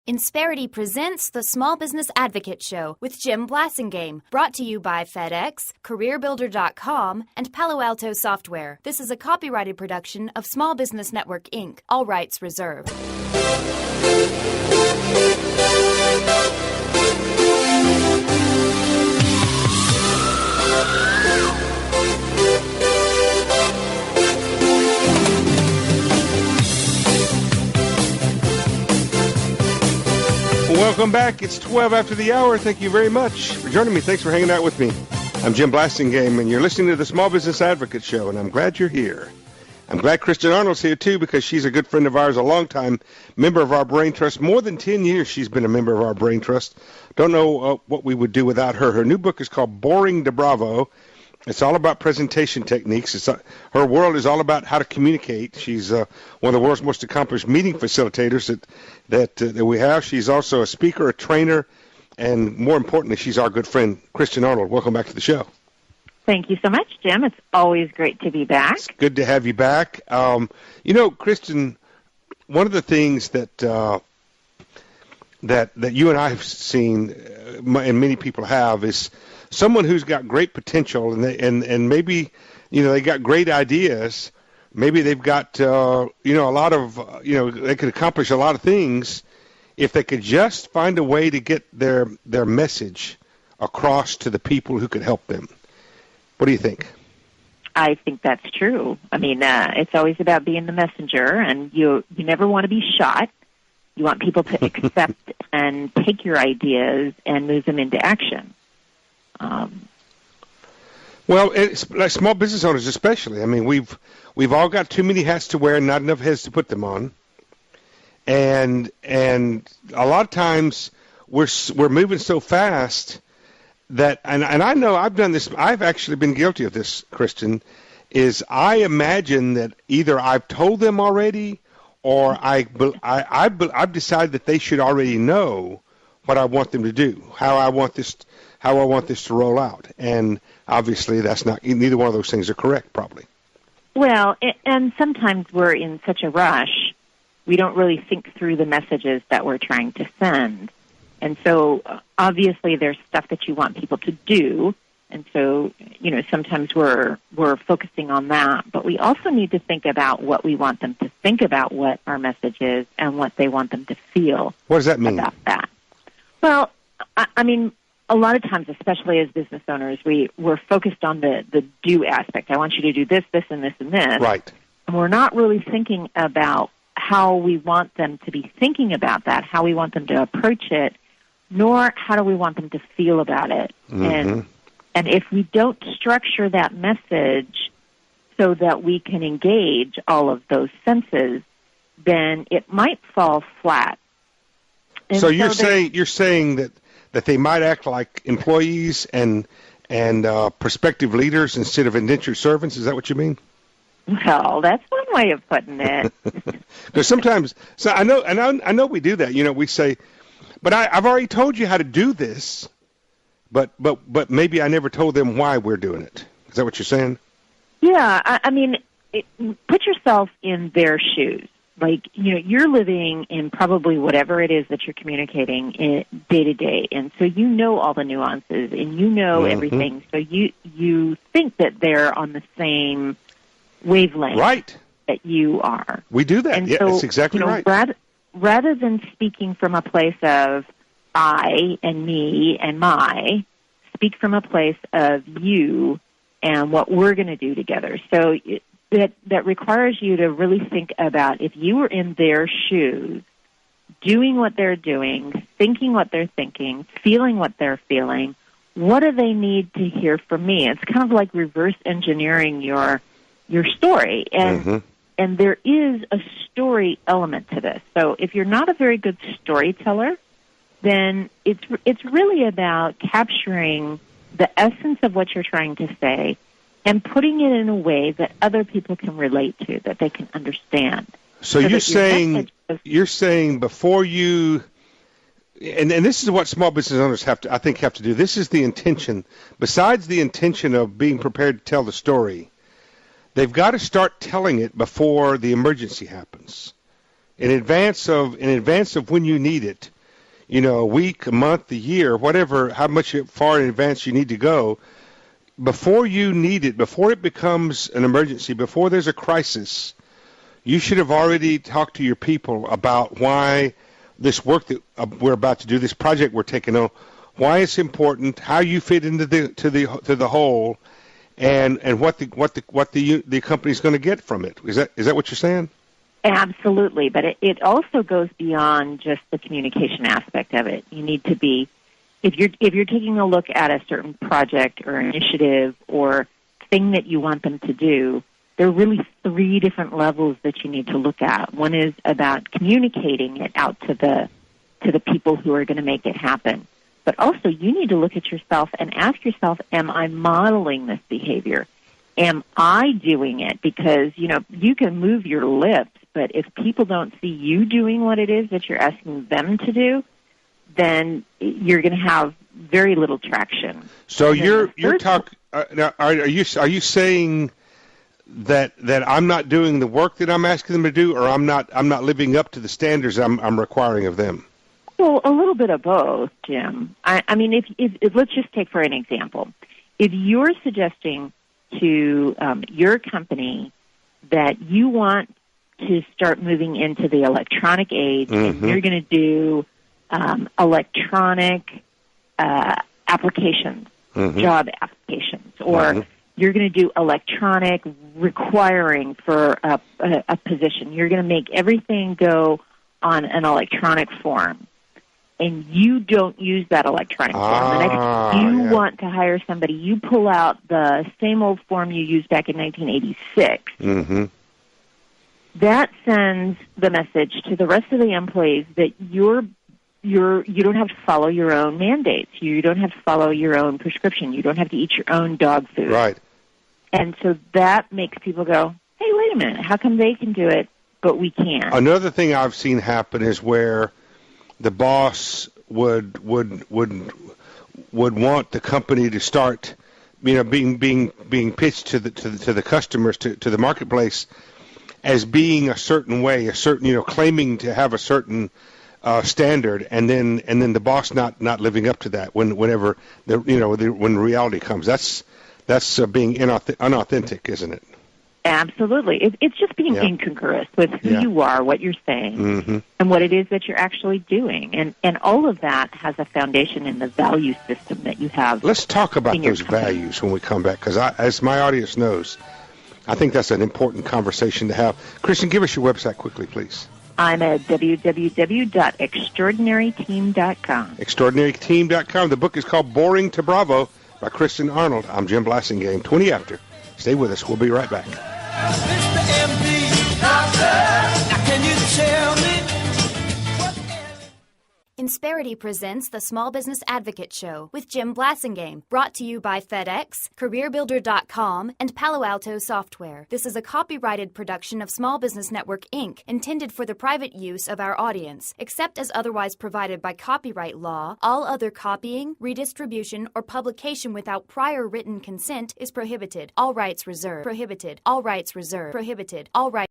Insperity presents the Small Business Advocate Show with Jim Blasingame, brought to you by FedEx, CareerBuilder.com, and Palo Alto Software. This is a copyrighted production of Small Business Network, Inc., all rights reserved. Welcome back. It's 12 after the hour. Thank you very much for joining me. Thanks for hanging out with me. I'm Jim Blasingame, and you're listening to the Small Business Advocate Show, and I'm glad you're here. I'm glad Kristin Arnold's here, too, because she's a good friend of ours, a long-time member of our Brain Trust. More than 10 years she's been a member of our Brain Trust. Don't know what we would do without her. Her new book is called Boring to Bravo. It's all about presentation techniques. Her world is all about how to communicate. She's one of the world's most accomplished meeting facilitators that we have. She's also a speaker, a trainer, and more importantly, she's our good friend, Kristin Arnold. Welcome back to the show. Thank you so much, Jim. It's always great to be back. It's good to have you back. Kristin, one of the things that you and I have seen, and many people have, is someone who's got great potential, and maybe they got great ideas. Maybe they've got a lot of they could accomplish a lot of things if they could just find a way to get their message across to the people who could help them. What do you think? I think that's true. I mean, it's always about being the messenger, and you never want to be shot. You want people to accept and take your ideas and move them into action. Well, it's like small business owners especially. I mean, we've all got too many hats to wear and not enough heads to put them on. And a lot of times we're moving so fast that, and I know I've done this. I've actually been guilty of this, Kristin. Is I imagine that either I've told them already, or I've decided that they should already know what I want them to do, how I want this to roll out. And obviously that's not, neither one of those things are correct, probably. Well, and sometimes we're in such a rush, we don't really think through the messages that we're trying to send. And so obviously there's stuff that you want people to do. And so, sometimes we're focusing on that, but we also need to think about what we want them to think about what our message is and what they want them to feel. What does that mean? About that. Well, I mean, a lot of times, especially as business owners, we're focused on the do aspect. I want you to do this, this, and this, and this. Right. And we're not really thinking about how we want them to be thinking about that, how we want them to approach it, nor how do we want them to feel about it. Mm-hmm. And if we don't structure that message so that we can engage all of those senses, then it might fall flat. And so you're saying that they might act like employees and prospective leaders instead of indentured servants. Is that what you mean? Well, that's one way of putting it. Because sometimes, so I know we do that. We say, but I've already told you how to do this, but maybe I never told them why we're doing it. Is that what you're saying? Yeah, I mean, put yourself in their shoes. Like, you're living in probably whatever it is that you're communicating day to day, and so you know all the nuances, and you know mm-hmm. everything, so you think that they're on the same wavelength right. that you are. We do that. And yeah, so, that's exactly right. Rather than speaking from a place of I and me and my, speak from a place of you and what we're going to do together. So that requires you to really think about, if you were in their shoes, doing what they're doing, thinking what they're thinking, feeling what they're feeling, what do they need to hear from me? It's kind of like reverse engineering your story. And mm-hmm. and there is a story element to this. So if you're not a very good storyteller, then it's really about capturing the essence of what you're trying to say and putting it in a way that other people can relate to, that they can understand. So you're saying before you, and this is what small business owners have to do. This is the intention. Besides the intention of being prepared to tell the story, they've got to start telling it before the emergency happens. In advance of when you need it, a week, a month, a year, whatever, how much far in advance you need to go, before you need it, before it becomes an emergency, before there's a crisis, you should have already talked to your people about why this work that we're about to do, this project we're taking on, why it's important, how you fit into the whole, and what the company's going to get from it. Is that what you're saying? Absolutely, but it also goes beyond just the communication aspect of it. You need to be, if you're taking a look at a certain project or initiative or thing that you want them to do, there are really 3 different levels that you need to look at. One is about communicating it out to the people who are going to make it happen. But also, you need to look at yourself and ask yourself, am I modeling this behavior? Am I doing it? Because, you can move your lips, but if people don't see you doing what it is that you're asking them to do, then you're going to have very little traction. So you're talking. Now, are you saying that I'm not doing the work that I'm asking them to do, or I'm not living up to the standards I'm requiring of them? Well, a little bit of both, Jim. I mean, if let's just take for an example. If you're suggesting to your company that you want to start moving into the electronic age, and you're going to do electronic applications, job applications, or you're going to do electronic requiring for a position. You're going to make everything go on an electronic form, and you don't use that electronic form. The next time you want to hire somebody, you pull out the same old form you used back in 1986. That sends the message to the rest of the employees that you don't have to follow your own mandates. You don't have to follow your own prescription. You don't have to eat your own dog food. Right. And so that makes people go, hey, wait a minute, how come they can do it, but we can't? Another thing I've seen happen is where the boss would want the company to start, being pitched to the customers, to the marketplace, as being a certain way, a certain, claiming to have a certain standard, and then the boss not living up to that when reality comes. That's being unauthentic, isn't it? Absolutely. It's just being incongruous with who you are, what you're saying, and what it is that you're actually doing. And all of that has a foundation in the value system that you have. Let's talk about those values when we come back, because as my audience knows, I think that's an important conversation to have. Kristin, give us your website quickly, please. I'm at www.extraordinaryteam.com. Extraordinaryteam.com. The book is called Boring to Bravo by Kristin Arnold. I'm Jim Blasingame, 20 after. Stay with us. We'll be right back. Mr. MP, doctor, now can you tell me? Insperity presents the Small Business Advocate Show with Jim Blasingame, brought to you by FedEx, CareerBuilder.com, and Palo Alto Software. This is a copyrighted production of Small Business Network, Inc., intended for the private use of our audience. Except as otherwise provided by copyright law, all other copying, redistribution, or publication without prior written consent is prohibited. All rights reserved. Prohibited. All rights reserved. Prohibited. All rights